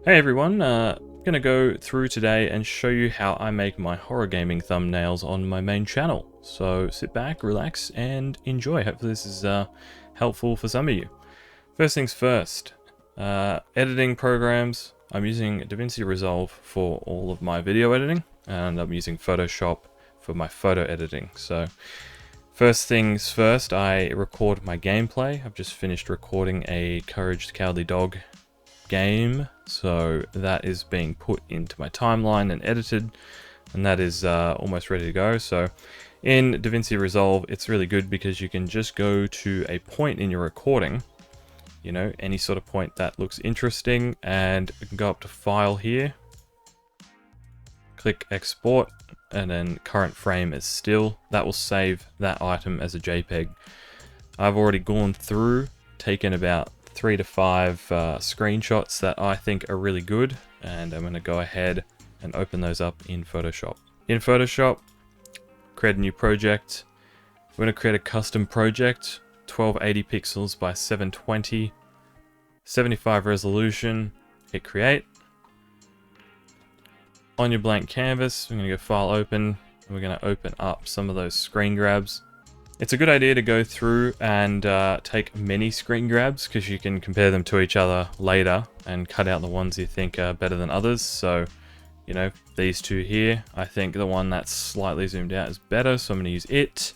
Hey everyone, gonna go through today and show you how I make my horror gaming thumbnails on my main channel. So sit back, relax, and enjoy. Hopefully this is helpful for some of you. First things first, editing programs. I'm using DaVinci Resolve for all of my video editing, and I'm using Photoshop for my photo editing. So first things first, I record my gameplay. I've just finished recording a Courage the Cowardly Dog game, so that is being put into my timeline and edited, and that is almost ready to go. So in DaVinci Resolve, it's really good because you can just go to a point in your recording, you know, any sort of point that looks interesting, and you can go up to File here, click Export, and then current frame is still. That will save that item as a JPEG. I've already gone through, taken about 3 to 5 screenshots that I think are really good, and I'm going to go ahead and open those up in Photoshop. In Photoshop, create a new project. We're going to create a custom project, 1280 pixels by 720, 75 resolution, hit create. On your blank canvas, we're going to go File Open, and we're going to open up some of those screen grabs. It's a good idea to go through and take many screen grabs because you can compare them to each other later and cut out the ones you think are better than others. So, you know, these two here, I think the one that's slightly zoomed out is better, so I'm going to use it.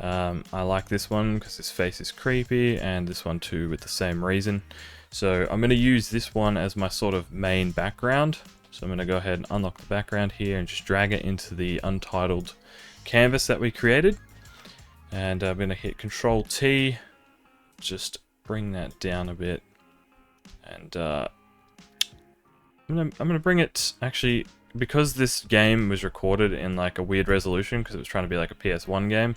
I like this one because his face is creepy, and this one too with the same reason. So I'm going to use this one as my sort of main background. So I'm going to go ahead and unlock the background here and just drag it into the untitled canvas that we created. And I'm going to hit Control T, just bring that down a bit. And I'm going to bring it, actually, because this game was recorded in like a weird resolution because it was trying to be like a PS1 game,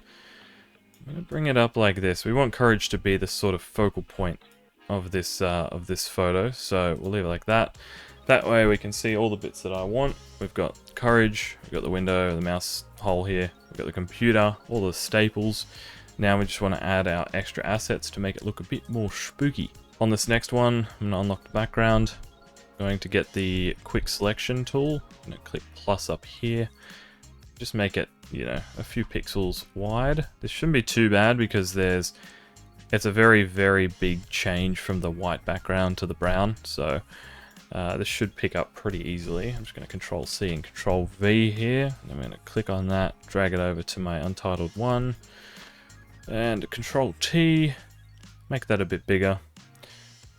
I'm going to bring it up like this. We want Courage to be the sort of focal point of this photo, so we'll leave it like that. That way we can see all the bits that I want. We've got Courage, we've got the window, the mouse hole here, we've got the computer, all the staples. Now we just want to add our extra assets to make it look a bit more spooky. On this next one, I'm going to unlock the background. I'm going to get the quick selection tool. I'm going to click plus up here. Just make it, you know, a few pixels wide. This shouldn't be too bad because it's a very, very big change from the white background to the brown. So this should pick up pretty easily. I'm just going to Control C and Control V here. And I'm going to click on that, drag it over to my untitled one, and Control T, make that a bit bigger.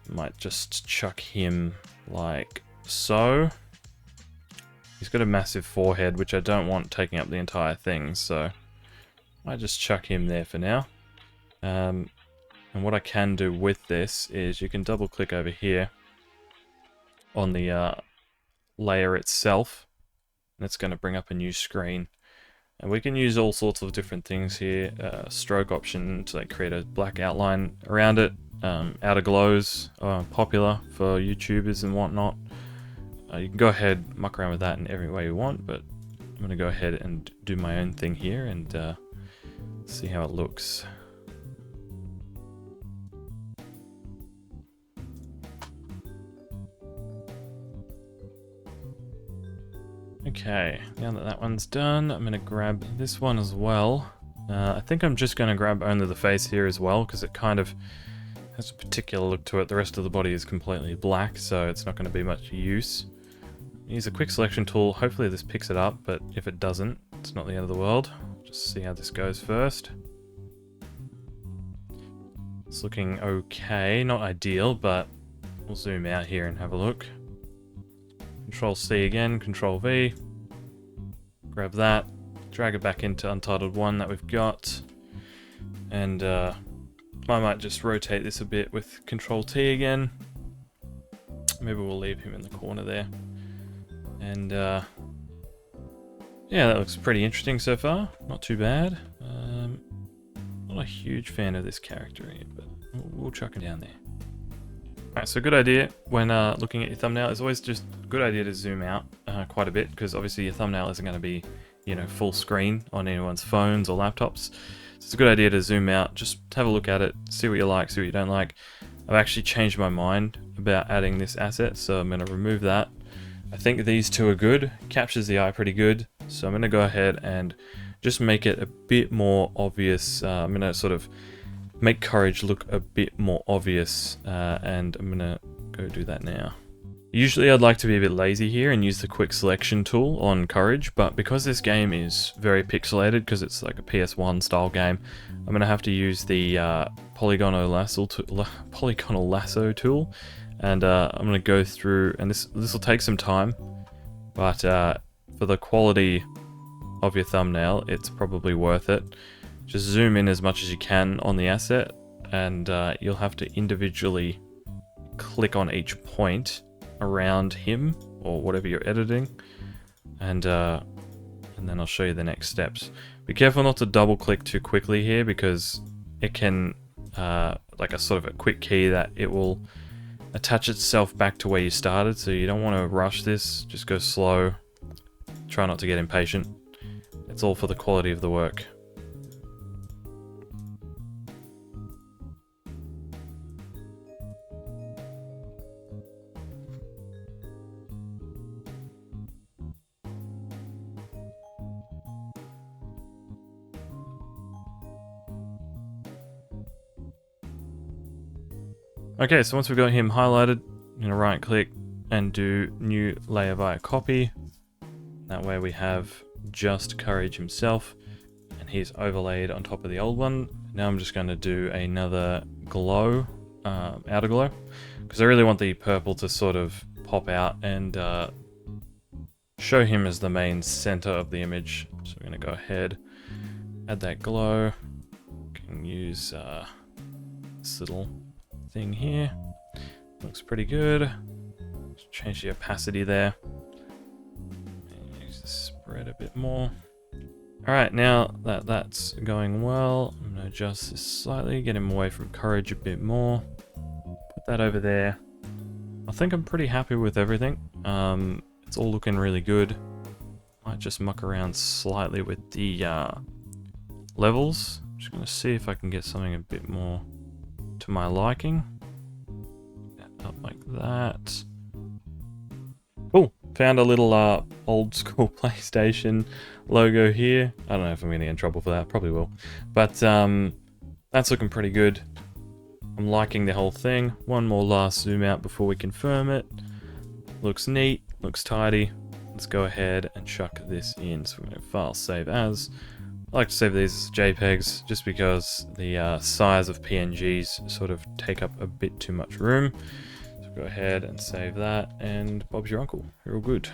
Might just chuck him like so. He's got a massive forehead, which I don't want taking up the entire thing, so I just chuck him there for now. And what I can do with this is you can double click over here on the layer itself, and it's going to bring up a new screen, and we can use all sorts of different things here. Stroke option to like create a black outline around it. Outer glows are popular for YouTubers and whatnot. You can go ahead muck around with that in every way you want, but I'm going to go ahead and do my own thing here and see how it looks. Okay, now that that one's done, I'm going to grab this one as well. I think I'm just going to grab only the face here as well, because it kind of has a particular look to it. The rest of the body is completely black, so it's not going to be much use. Use a quick selection tool. Hopefully this picks it up, but if it doesn't, it's not the end of the world. Just see how this goes first. It's looking okay, not ideal, but we'll zoom out here and have a look. Control C again, Control V, grab that, drag it back into Untitled 1 that we've got, and I might just rotate this a bit with Control T again. Maybe we'll leave him in the corner there. And yeah, that looks pretty interesting so far, not too bad. Not a huge fan of this character here, but we'll chuck it down there. Alright, so good idea when looking at your thumbnail. It's always just a good idea to zoom out quite a bit, because obviously your thumbnail isn't going to be, you know, full screen on anyone's phones or laptops. So it's a good idea to zoom out, just have a look at it, see what you like, see what you don't like. I've actually changed my mind about adding this asset, so I'm going to remove that. I think these two are good, captures the eye pretty good, so I'm going to go ahead and just make it a bit more obvious. I'm going to sort of make courage look a bit more obvious, and I'm going to go do that now. Usually I'd like to be a bit lazy here and use the quick selection tool on courage, but because this game is very pixelated, because it's like a PS1 style game, I'm going to have to use the polygonal lasso tool, and I'm going to go through, and this will take some time, but for the quality of your thumbnail, it's probably worth it. Just zoom in as much as you can on the asset, and you'll have to individually click on each point around him or whatever you're editing, and then I'll show you the next steps. Be careful not to double click too quickly here, because it can like a sort of a quick key that it will attach itself back to where you started, so you don't want to rush this. Just go slow, try not to get impatient. It's all for the quality of the work. Okay, so once we've got him highlighted, I'm going to right click and do new layer via copy. That way we have just Courage himself, and he's overlaid on top of the old one. Now I'm just going to do another glow, outer glow, because I really want the purple to sort of pop out and show him as the main center of the image. So we're going to go ahead, add that glow. Can use this little thing here. Looks pretty good. Just change the opacity there. And use the spread a bit more. Alright, now that that's going well, I'm going to adjust this slightly, get him away from Courage a bit more. Put that over there. I think I'm pretty happy with everything. It's all looking really good. Might just muck around slightly with the levels. Just going to see if I can get something a bit more to my liking. Up like that. Cool. Found a little old school PlayStation logo here. I don't know if I'm going to get in trouble for that. Probably will. But that's looking pretty good. I'm liking the whole thing. One more last zoom out before we confirm it. Looks neat. Looks tidy. Let's go ahead and chuck this in. So we're going to file save as. I like to save these as JPEGs just because the size of PNGs sort of take up a bit too much room. So go ahead and save that, and Bob's your uncle. You're all good.